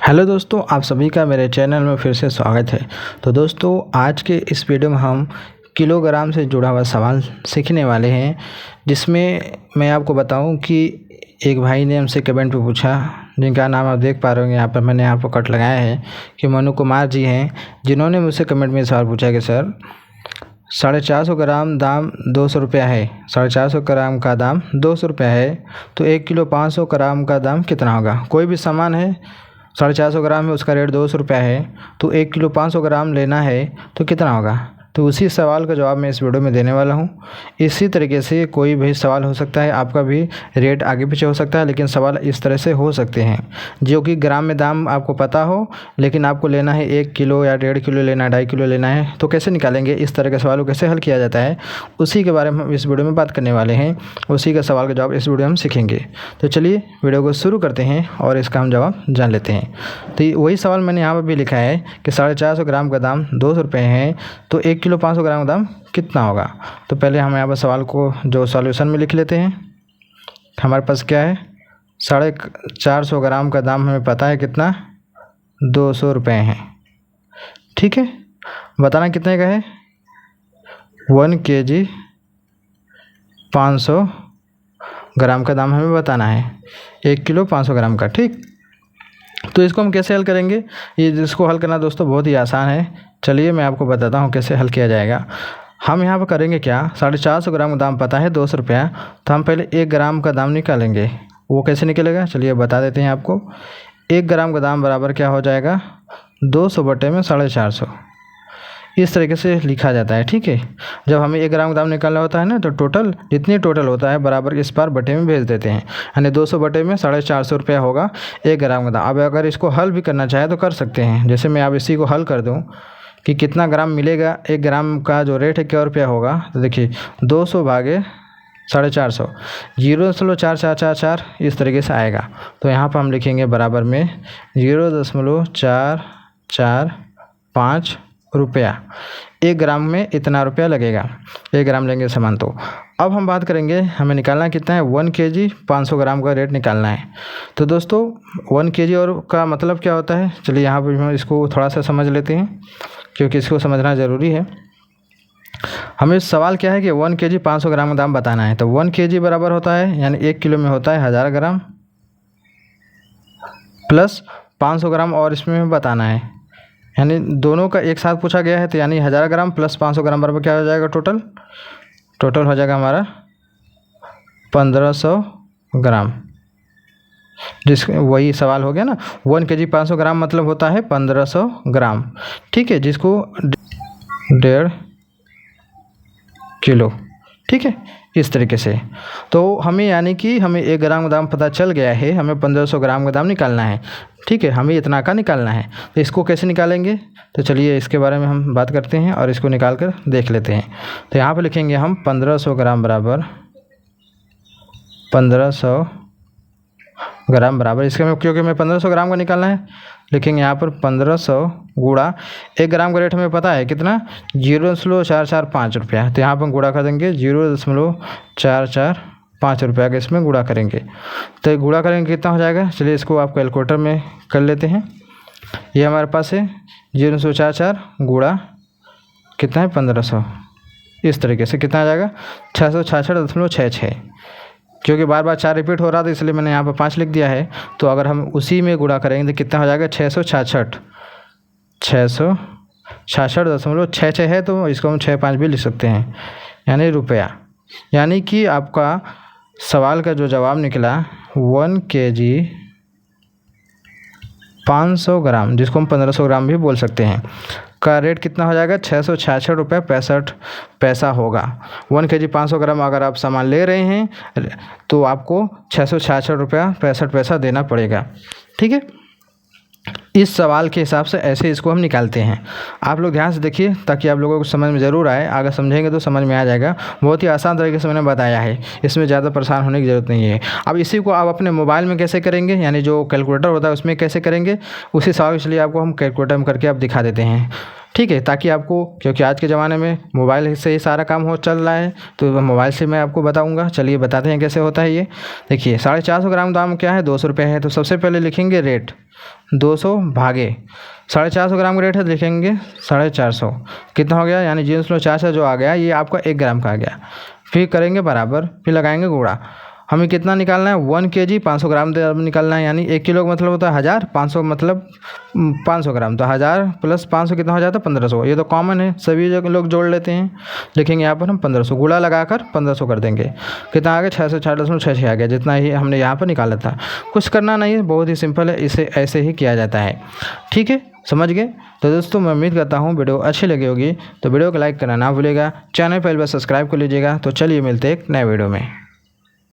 Hello दोस्तों, आप सभी का मेरे चैनल में फिर से स्वागत है। तो दोस्तों, आज के इस वीडियो में हम किलोग्राम से जुड़ा हुआ सवाल सीखने वाले हैं, जिसमें मैं आपको बताऊं कि एक भाई ने हमसे कमेंट पे पूछा, जिनका नाम आप देख पा रहे होंगे यहाँ पर, मैंने यहाँ पर कट लगाया है कि मनु कुमार जी हैं, जिन्होंने मुझसे कमेंट में सवाल पूछा कि सर 450 ग्राम दाम 200 रुपया है, 450 ग्राम का दाम 200 रुपया है, तो 1 किलो 500 ग्राम का दाम कितना होगा। कोई भी सामान है 450 ग्राम है, उसका रेट 200 रुपया है, तो 1 किलो 500 ग्राम लेना है तो कितना होगा। तो उसी सवाल का जवाब मैं इस वीडियो में देने वाला हूँ। इसी तरीके से कोई भी सवाल हो सकता है, आपका भी रेट आगे पीछे हो सकता है, लेकिन सवाल इस तरह से हो सकते हैं जो कि ग्राम में दाम आपको पता हो, लेकिन आपको लेना है 1 किलो या 1.5 किलो लेना है, 2.5 किलो लेना है, तो कैसे निकालेंगे, इस तरह के सवाल को कैसे हल किया जाता है, उसी के बारे में हम इस वीडियो में बात करने वाले हैं। उसी का सवाल का जवाब इस वीडियो में हम सीखेंगे। तो चलिए वीडियो को शुरू करते हैं और इसका हम जवाब जान लेते हैं। तो वही सवाल मैंने यहाँ पर भी लिखा है कि 450 ग्राम का दाम 200 रुपये है, तो 1 किलो 500 ग्राम का दाम कितना होगा। तो पहले हम यहाँ पर सवाल को जो सॉल्यूशन में लिख लेते हैं। हमारे पास क्या है, 450 ग्राम का दाम हमें पता है कितना, 200 रुपये हैं। ठीक है, बताना कितने का है, 1 kg 500 ग्राम का दाम हमें बताना है, 1 किलो 500 ग्राम का। ठीक, तो इसको हम कैसे हल करेंगे, इसको हल करना दोस्तों बहुत ही आसान है। चलिए मैं आपको बताता हूँ कैसे हल किया जाएगा। हम यहाँ पर करेंगे क्या, 450 ग्राम का दाम पता है 200 रुपया, तो हम पहले 1 ग्राम का दाम निकालेंगे। वो कैसे निकलेगा, चलिए बता देते हैं आपको। 1 ग्राम का दाम बराबर क्या हो जाएगा, 200 बटे में 450, इस तरीके से लिखा जाता है। ठीक है, जब हमें 1 ग्राम का दाम निकालना होता है ना, तो टोटल जितनी टोटल होता है बराबर इस बार बटे में भेज देते हैं, यानी 200 बटे में 450 रुपया होगा 1 ग्राम का दाम। अब अगर इसको हल भी करना चाहे तो कर सकते हैं। जैसे मैं अब इसी को हल कर दूं कि कितना ग्राम मिलेगा, 1 ग्राम का जो रेट है क्या रुपया होगा, तो देखिए 200 भागे 450, 0.4444 इस तरीके से आएगा। तो यहाँ पर हम लिखेंगे बराबर में 0.445 रुपया। 1 ग्राम में इतना रुपया लगेगा, 1 ग्राम लेंगे सामान। तो अब हम बात करेंगे हमें निकालना कितना है, 1 kg 500 ग्राम का रेट निकालना है। तो दोस्तों 1 kg और का मतलब क्या होता है, चलिए यहाँ पर हम इसको थोड़ा सा समझ लेते हैं, क्योंकि इसको समझना ज़रूरी है। हमें सवाल क्या है कि 1 kg 500 ग्राम का दाम बताना है। तो 1 kg बराबर होता है, यानी 1 किलो में होता है 1000 ग्राम, प्लस 500 ग्राम और इसमें बताना है, यानी दोनों का एक साथ पूछा गया है। तो यानी 1000 ग्राम प्लस 500 ग्राम बराबर क्या हो जाएगा, टोटल हो जाएगा हमारा 1500 ग्राम। वही सवाल हो गया ना, 1 kg 500 ग्राम मतलब होता है 1500 ग्राम। ठीक है, जिसको 1.5 किलो। ठीक है, इस तरीके से। तो हमें यानी कि हमें 1 ग्राम का दाम पता चल गया है, हमें 1500 ग्राम का दाम निकालना है। ठीक है, हमें इतना का निकालना है। तो इसको कैसे निकालेंगे, तो चलिए इसके बारे में हम बात करते हैं और इसको निकाल कर देख लेते हैं। तो यहाँ पर लिखेंगे हम 1500 ग्राम बराबर 1500 ग्राम बराबर, इसके में क्योंकि हमें 1500 ग्राम का निकालना है, लिखेंगे यहाँ पर 1500 गुणा 1 ग्राम का रेट हमें पता है कितना, 0.445 रुपया। तो यहाँ पर गुणा कर देंगे 0.445 रुपया का इसमें गुणा करेंगे। तो गुणा करेंगे कितना हो जाएगा, चलिए इसको आप कैलकुलेटर में कर लेते हैं। ये हमारे पास है 0.44 गुणा कितना है 1500, इस तरीके से कितना आ जाएगा 666.66। क्योंकि बार बार 4 रिपीट हो रहा था, इसलिए मैंने यहाँ पर 5 लिख दिया है। तो अगर हम उसी में गुणा करेंगे तो कितना हो जाएगा 666.66 है, तो इसको हम 65 भी लिख सकते हैं, यानी रुपया। यानी कि आपका सवाल का जो जवाब निकला 1 kg 500 ग्राम, जिसको हम 1500 ग्राम भी बोल सकते हैं, का रेट कितना हो जाएगा 666 रुपये 65 पैसा होगा। 1 kg 500 ग्राम अगर आप सामान ले रहे हैं तो आपको 666 रुपया 65 पैसा देना पड़ेगा। ठीक है, इस सवाल के हिसाब से ऐसे इसको हम निकालते हैं। आप लोग ध्यान से देखिए ताकि आप लोगों को समझ में ज़रूर आए, अगर समझेंगे तो समझ में आ जाएगा। बहुत ही आसान तरीके से मैंने बताया है, इसमें ज़्यादा परेशान होने की ज़रूरत नहीं है। अब इसी को आप अपने मोबाइल में कैसे करेंगे, यानी जो कैलकुलेटर होता है उसमें कैसे करेंगे, उसी सवाल के लिए आपको हम कैलकुलेटर में करके आप दिखा देते हैं। ठीक है, ताकि आपको, क्योंकि आज के ज़माने में मोबाइल से ही सारा काम चल रहा है, तो मोबाइल से मैं आपको बताऊंगा। चलिए बताते हैं कैसे होता है ये। देखिए 450 ग्राम दाम क्या है, 200 रुपये है। तो सबसे पहले लिखेंगे रेट 200 भागे 450 ग्राम का रेट है, लिखेंगे 450, कितना हो गया, यानी 0.4 जो आ गया ये आपका 1 ग्राम का आ गया। फिर करेंगे बराबर, फिर लगाएंगे गुणा। हमें कितना निकालना है, 1 kg 500 ग्राम निकालना है, यानी 1 किलो का मतलब होता है 1000, 500 मतलब 500 ग्राम, तो 1000 प्लस 500 कितना हो जाता है, 1500। ये तो कॉमन है, सभी लोग जोड़ लेते हैं। लिखेंगे यहाँ पर हम 1500, गुणा लगाकर 1500 कर देंगे, कितना आ गया 604.66 आ गया, जितना ही हमने यहाँ पर निकाला था। कुछ करना नहीं है, बहुत ही सिंपल है, इसे ऐसे ही किया जाता है। ठीक है, समझ गए। तो दोस्तों मैं उम्मीद करता हूँ वीडियो अच्छी लगी होगी, तो वीडियो को लाइक करना ना भूलिएगा, चैनल पहले बार सब्सक्राइब कर लीजिएगा। तो चलिए मिलते हैं एक नए वीडियो में।